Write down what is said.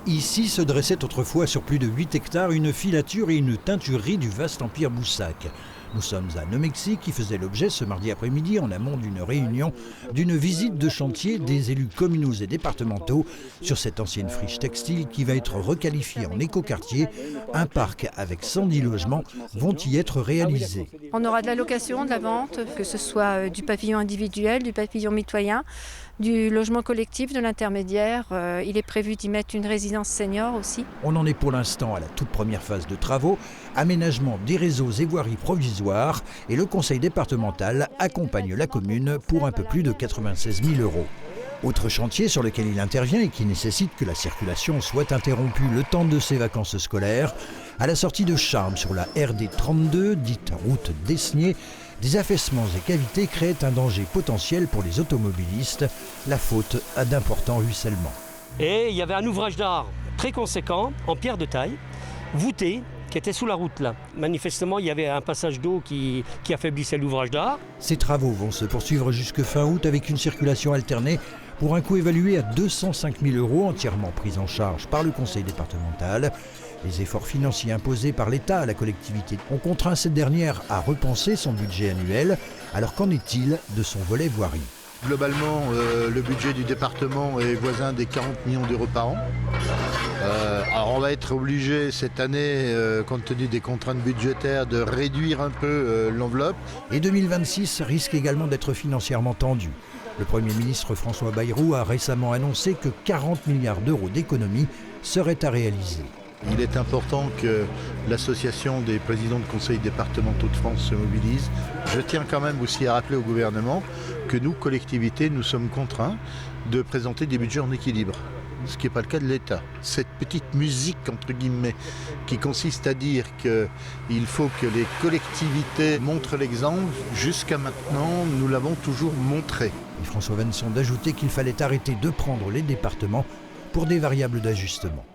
Ici se dressait autrefois sur plus de 8 hectares une filature et une teinturerie du vaste empire Boussac. Nous sommes à Neumexy qui faisait l'objet ce mardi après-midi en amont d'une réunion d'une visite de chantier des élus communaux et départementaux sur cette ancienne friche textile qui va être requalifiée en écoquartier. Un parc avec 110 logements vont y être réalisés. On aura de la location, de la vente, que ce soit du pavillon individuel, du pavillon mitoyen, du logement collectif, de l'intermédiaire. Il est prévu d'y mettre une résidence senior aussi. On en est pour l'instant à la toute première phase de travaux, aménagement des réseaux et voiries provisoires, et le conseil départemental accompagne la commune pour un peu plus de 96 000 €. Autre chantier sur lequel il intervient et qui nécessite que la circulation soit interrompue le temps de ses vacances scolaires, à la sortie de Charmes sur la RD 32, dite route d'Esnier, des affaissements et cavités créaient un danger potentiel pour les automobilistes, la faute à d'importants ruissellements. Et il y avait un ouvrage d'art très conséquent, en pierre de taille, voûté, qui était sous la route là. Manifestement, il y avait un passage d'eau qui affaiblissait l'ouvrage d'art. Ces travaux vont se poursuivre jusque fin août avec une circulation alternée pour un coût évalué à 205 000 € entièrement pris en charge par le conseil départemental. Les efforts financiers imposés par l'État à la collectivité ont contraint cette dernière à repenser son budget annuel. Alors qu'en est-il de son volet voirie ? Globalement, le budget du département est voisin des 40 millions d'euros par an. Alors on va être obligé cette année, compte tenu des contraintes budgétaires, de réduire un peu l'enveloppe. Et 2026 risque également d'être financièrement tendu. Le Premier ministre François Bayrou a récemment annoncé que 40 milliards d'euros d'économies seraient à réaliser. Il est important que l'association des présidents de conseils départementaux de France se mobilise. Je tiens quand même aussi à rappeler au gouvernement que nous, collectivités, nous sommes contraints de présenter des budgets en équilibre, ce qui n'est pas le cas de l'État. Cette petite musique, entre guillemets, qui consiste à dire qu'il faut que les collectivités montrent l'exemple, jusqu'à maintenant, nous l'avons toujours montré. Et François Vanson d'ajouter qu'il fallait arrêter de prendre les départements pour des variables d'ajustement.